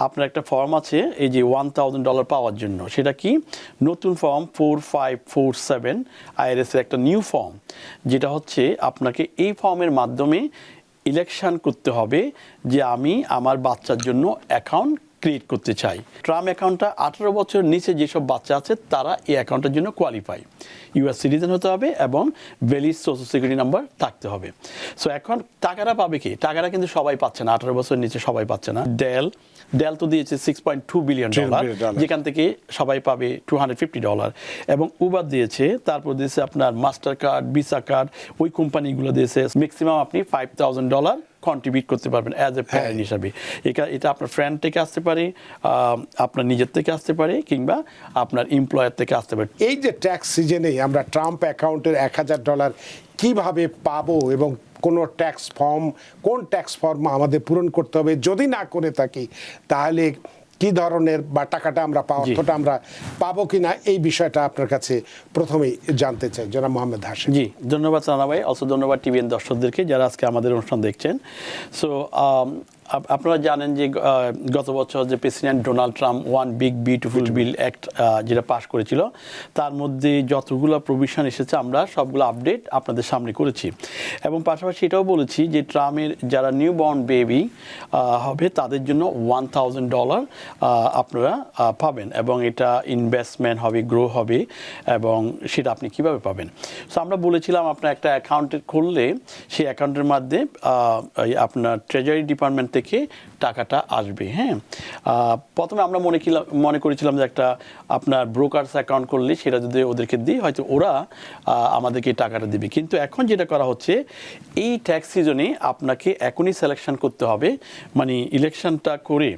আপনার একটা ফর্ম আছে এই যে $1000 পাওয়ার জন্য, সেটা কি নতুন ফর্ম 4547 আইআরএস এর একটা নিউ ফর্ম, যেটা হচ্ছে আপনাকে এই ফর্মের মাধ্যমে ইলেকশন করতে হবে যে আমি আমার বাচ্চার জন্য অ্যাকাউন্ট ক্রিয়েট করতে চাই। ট্রাম অ্যাকাউন্টটা 18 বছর নিচে যেসব বাচ্চা আছে তারা এই অ্যাকাউন্টের জন্য কোয়ালিফাই, ইউএস সিটিজেন হতে হবে এবং ভ্যালিড সোশ্যাল সিকিউরিটি নাম্বার থাকতে হবে। সো এখন টাকাটা পাবে কি? টাকাটা কিন্তু সবাই পাচ্ছে না, 18 বছর নিচে সবাই পাচ্ছে না। ডেল তো দিয়েছে $6.2 বিলিয়ন, যেখান থেকে সবাই পাবে $250, এবং উবার দিয়েছে, তারপর দিয়েছে আপনার মাস্টার কার্ড, ভিসা কার্ড, ওই কোম্পানিগুলো দিয়েছে ম্যাক্সিমাম আপনি $5000 কন্ট্রিবিউট করতে পারবেন অ্যাজ এ প্যারেন্ট হিসাবে। এটা আপনার ফ্রেন্ড থেকে আসতে পারে, আপনার নিজের থেকে আসতে পারে, কিংবা আপনার এমপ্লয়ার থেকে আসতে পারে। এই যে ট্যাক্স সিজনে আমরা ট্রাম্প অ্যাকাউন্টের $1000 কিভাবে পাবো এবং কোন ট্যাক্স ফর্ম, কোন ট্যাক্স ফর্ম আমাদের পূরণ করতে হবে, যদি না করে থাকি তাহলে কি ধরনের বা টাকাটা আমরা অর্থটা আমরা পাবো কিনা, এই বিষয়টা আপনার কাছে প্রথমেই জানতে চাই জনাব মোহাম্মদ হাশেম। জি, ধন্যবাদ রানা ভাই, অলসো ধন্যবাদ টিভিএন দর্শকদেরকে যারা আজকে আমাদের অনুষ্ঠান দেখছেন। সো আপনারা জানেন যে গত বছর যে president Donald Trump one big beautiful bill act যেটা পাস করেছিল, তার মধ্যে যতগুলো প্রভিশন এসেছে আমরা সবগুলো আপডেট আপনাদের সামনে করেছি, এবং পাশাপাশি এটাও বলেছি যে ট্রাম্পের যারা নিউ বর্ন বেবি হবে তাদের জন্য $1000 আপনারা পাবেন, এবং এটা ইনভেস্টমেন্ট হবে, গ্রো হবে, এবং সেটা আপনি কিভাবে পাবেন। সো আমরা বলেছিলাম আপনার একটা অ্যাকাউন্ট খুললে সেই অ্যাকাউন্টের মধ্যে আপনার ট্রেজারি ডিপার্টমেন্ট থেকে টাকাটা আসবে। হ্যাঁ, প্রথমে আমরা মনে করেছিলাম যে একটা আপনার ব্রোকার্স অ্যাকাউন্ট করলে সেটা যদি ওদেরকে দিই হয়তো ওরা আমাদেরকে টাকাটা দিবে, কিন্তু এখন যেটা করা হচ্ছে এই ট্যাক্স সিজনে আপনাকে এখনই সিলেকশন করতে হবে, মানে ইলেকশনটা করে,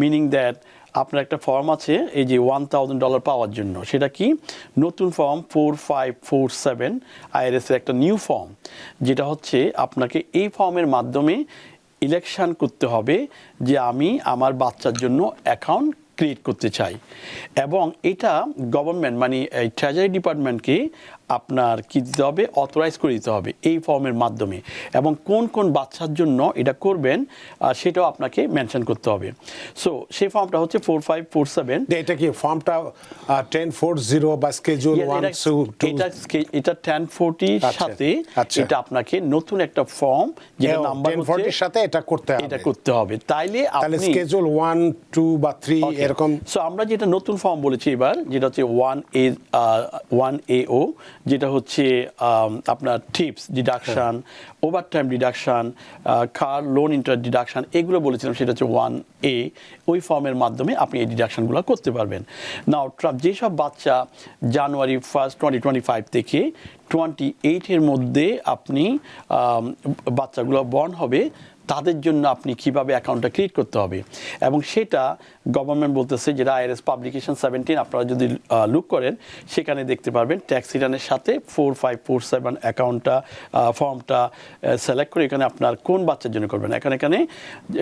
মিনিং দ্যাট আপনার একটা ফর্ম আছে এই যে $1000 পাওয়ার জন্য, সেটা কি নতুন ফর্ম 4547 আইআরএস এর একটা নিউ ফর্ম, যেটা হচ্ছে আপনাকে এই ফর্মের মাধ্যমে ইলেকশন করতে হবে যে আমি আমার বাচ্চার জন্য অ্যাকাউন্ট ক্রিয়েট করতে চাই, এবং এটা গভর্নমেন্ট মানে এই ট্রেজারি ডিপার্টমেন্টকে আপনার কি দিতে হবে, অথরাইজ করে দিতে হবে এই ফর্মের মাধ্যমে, এবং কোন কোন বাচ্চার জন্য এটা করবেন সেটাও আপনাকে মেনশন করতে হবে। সো সেই ফর্মটা হচ্ছে 4547। এটা কি ফর্মটা 1040 বা স্কেজুল 1 এটা 1040 এর সাথে এটা আপনাকে নতুন একটা ফর্ম, যেটা নাম্বার হচ্ছে 1040 এর সাথে এটা করতে হবে, তাইলে আপনি স্কেজুল 1 2 বা 3 এরকম। সো আমরা যেটা নতুন ফর্ম বলেছি এবার, যেটা হচ্ছে 1AO, যেটা হচ্ছে আপনার tips deduction, overtime deduction, car loan interest deduction, এগুলো বলেছিলাম, সেটা হচ্ছে 1A। ওই ফর্মের মাধ্যমে আপনি এই ডিডাকশনগুলো করতে পারবেন। নাও যেসব বাচ্চা জানুয়ারি 1, 2025 থেকে 28 এর মধ্যে আপনি বাচ্চাগুলো বর্ন হবে, তাদের জন্য আপনি কিভাবে অ্যাকাউন্টটা ক্রিয়েট করতে হবে, এবং সেটা গভর্নমেন্ট বলতেছে, যেটা আইআরএস পাবলিকেশন 17 আপনারা যদি লুক করেন সেখানে দেখতে পারবেন ট্যাক্স রিটার্নের সাথে 4547 অ্যাকাউন্টটা ফর্মটা সিলেক্ট করে এখানে আপনার কোন বাচ্চার জন্য করবেন। এখানে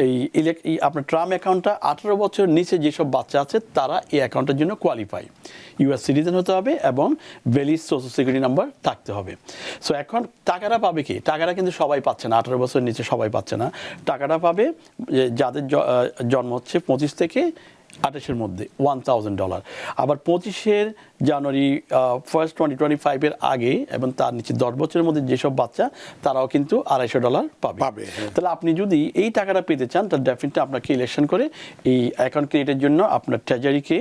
এই আপনার ট্রাম অ্যাকাউন্টটা 18 বছর নিচে যেসব বাচ্চা আছে তারা এই অ্যাকাউন্টের জন্য কোয়ালিফাই, ইউএস সিটিজেন হতে হবে এবং ভ্যালিড সোশ্যাল সিকিউরিটি নাম্বার থাকতে হবে। সো এখন টাকাটা পাবে কি? টাকাটা কিন্তু সবাই পাচ্ছে না, 18 বছর নিচে সবাই পাচ্ছে না। টাকাটা পাবে যাদের জন্ম হচ্ছে 25 থেকে 28-এর মধ্যে $1000। আবার 25 জানুয়ারি 1, 2025 এর আগে এবং তার নিচে 10 বছরের মধ্যে যেসব বাচ্চা তারাও কিন্তু $250 পাবে। তাহলে আপনি যদি এই টাকাটা পেতে চান তাহলে ডেফিনেটলি আপনাকে ইলেকশন করে এই অ্যাকাউন্ট ক্রিয়েটের জন্য আপনার ট্রেজারিকে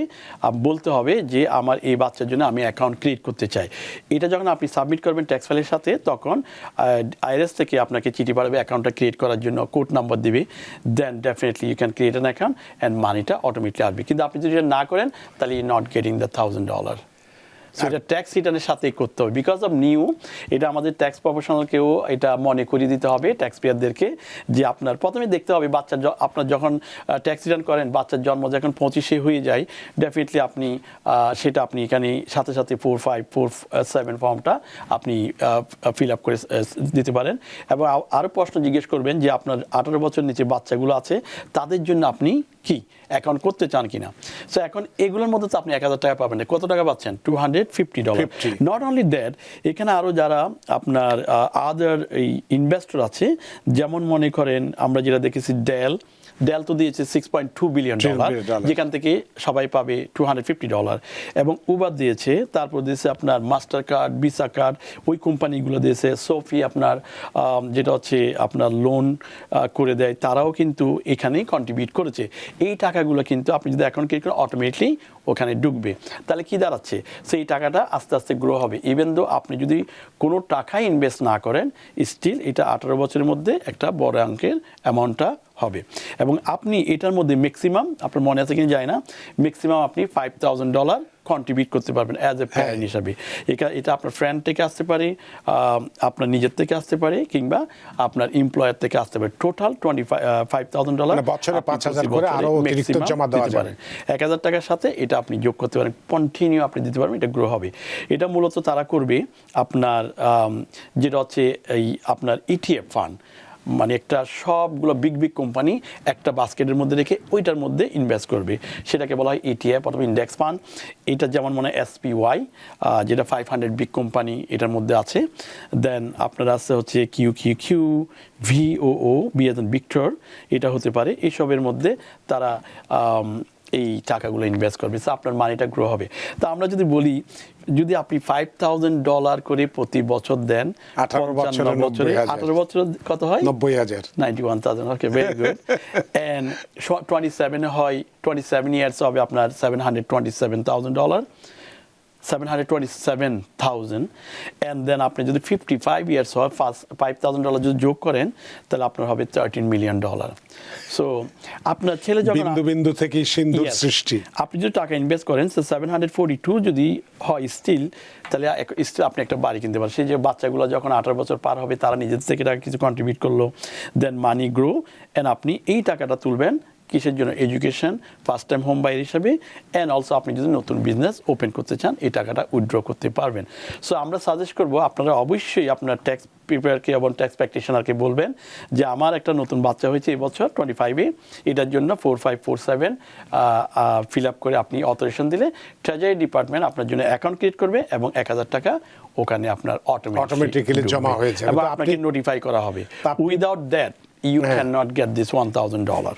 বলতে হবে যে আমার এই বাচ্চার জন্য আমি অ্যাকাউন্ট ক্রিয়েট করতে চাই। এটা যখন আপনি সাবমিট করবেন ট্যাক্স ফাইলের সাথে, তখন আইআরএস থেকে আপনাকে চিঠি পাঠাবে অ্যাকাউন্টটা ক্রিয়েট করার জন্য, কোড নাম্বার দিবে, then definitely you can create an account and মানিটা অটোমেটিকলি আসবে। কিন্তু আপনি যদি না করেন তাহলে you not getting the $1000। So এটা ট্যাক্স রিটার্নের সাথেই করতে হবে, বিকজ অফ নিউ। এটা আমাদের ট্যাক্স প্রফেশনালকেও এটা মনে করিয়ে দিতে হবে, ট্যাক্স পেয়ারদেরকে, যে আপনার প্রথমে দেখতে হবে বাচ্চার আপনার যখন ট্যাক্স রিটার্ন করেন বাচ্চার জন্ম যখন 25 হয়ে যায়, ডেফিনেটলি আপনি সেটা আপনি এখানে সাথে সাথে 4547 ফর্মটা আপনি ফিল আপ করে দিতে পারেন, এবং আরও প্রশ্ন জিজ্ঞেস করবেন যে আপনার 18 বছর নিচে বাচ্চাগুলো আছে তাদের জন্য আপনি কি অ্যাকাউন্ট করতে চান কিনা। সো এখন এগুলোর মধ্যে তো আপনি $1000 পাবেন না, কত টাকা পাচ্ছেন? $250। নট অনলি দ্যাট, এখানে আরও যারা আপনার আদার এই ইনভেস্টর আছে, যেমন মনে করেন আমরা যেটা দেখেছি ডেল, ডেল তো দিয়েছে $6.2 বিলিয়ন, যেখান থেকে সবাই পাবে $250, এবং উবার দিয়েছে, তারপর দিয়েছে আপনার মাস্টার কার্ড, ভিসা কার্ড, ওই কোম্পানিগুলো দিয়েছে, সোফি আপনার যেটা হচ্ছে আপনার লোন করে দেয়, তারাও কিন্তু এখানেই কন্ট্রিবিউট করেছে। এই টাকাগুলো কিন্তু আপনি যদি অ্যাকাউন্ট ক্রিয়েট করেন অটোমেটিকলি ওখানে ঢুকবে। তাহলে কি দাঁড়াচ্ছে, সেই টাকাটা আস্তে আস্তে গ্রো হবে। ইভেন দো আপনি যদি কোনো টাকাই ইনভেস্ট না করেন, স্টিল এটা 18 বছরের মধ্যে একটা বড় অঙ্কের অ্যামাউন্টটা হবে। এবং আপনি এটার মধ্যে ম্যাক্সিমাম, আপনার মনে আছে কিনা যায় না, ম্যাক্সিমাম আপনি $5,000 কন্ট্রিবিউট করতে পারবেন অ্যাজ এ প্যারেন্ট হিসাবে। এটা আপনার ফ্রেন্ড থেকে আসতে পারে, আপনার নিজের থেকে আসতে পারে, কিংবা আপনার এমপ্লয়ার থেকে আসতে পারে। টোটাল $25,000 বছরে 5,000 করে আরো অতিরিক্ত জমা দেওয়া যাবে। 1,000 টাকার সাথে এটা আপনি যোগ করতে পারেন, কন্টিনিউ আপনি দিতে পারবেন, এটা গ্রো হবে। এটা মূলত তারা করবে আপনার যেটা হচ্ছে এই আপনার ETF ফান্ড, মানে একটা সবগুলো বিগ বিগ কোম্পানি একটা বাস্কেটের মধ্যে রেখে ওইটার মধ্যে ইনভেস্ট করবে, সেটাকে বলা হয় ETF অথবা ইন্ডেক্স ফান্ড। এটা যেমন মনে হয় SPY, যেটা 500 বিগ কোম্পানি এটার মধ্যে আছে। দেন আপনার আছে হচ্ছে QQQ, VOO, ভিক্টর, এটা হতে পারে। এইসবের মধ্যে তারা এই টাকাগুলো ইনভেস্ট করবে, সো আপনার মানিটা গ্রো হবে। তো আমরা যদি বলি, যদি আপনি $5,000 করে প্রতি বছর দেন, 18 বছরে কত হয়? 90,000, 91,000। ওকে, ভেরি গুড। এন্ড 27 হয়, 27 ইয়ার্স হবে আপনার $727,000, 727,000। এন্ড দেন আপনি যদি 55 ইয়ার্স হয়, $5,000 যদি যোগ করেন, তাহলে আপনার হবে $13 মিলিয়ন। সো আপনার ছেলে যখন বিন্দু বিন্দু থেকে সিন্ধুর Yes. সৃষ্টি, আপনি যদি টাকা ইনভেস্ট করেন, 742 যদি হয় স্টিল, তাহলে স্টিল আপনি একটা বাড়ি কিনতে পারেন। সেই যে বাচ্চাগুলো যখন 18 বছর পার হবে, তারা নিজেদের থেকে টাকা কিছু কন্ট্রিবিউট করলো, দেন মানি গ্রো, অ্যান্ড আপনি এই টাকাটা তুলবেন কিসের জন্য? Education, first time home buyer হিসাবে, অ্যান্ড অলসো আপনি যদি নতুন বিজনেস ওপেন করতে চান, এই টাকাটা উইথড্র করতে পারবেন। সো আমরা সাজেস্ট করবো আপনারা অবশ্যই আপনার ট্যাক্স প্রিপেয়ারকে এবং ট্যাক্স প্র্যাকটিশনারকে বলবেন যে আমার একটা নতুন বাচ্চা হয়েছে এই বছর 25-এ, এটার জন্য 4547 ফিল আপ করে আপনি অথরাইজেশন দিলে ট্রেজারি ডিপার্টমেন্ট আপনার জন্য অ্যাকাউন্ট ক্রিয়েট করবে এবং 1,000 টাকা ওখানে আপনার অটোমেটিক্যালি জমা হয়ে যাবে এবং আপনাকে নোটিফাই করা হবে। Without that you can not get this $1,000।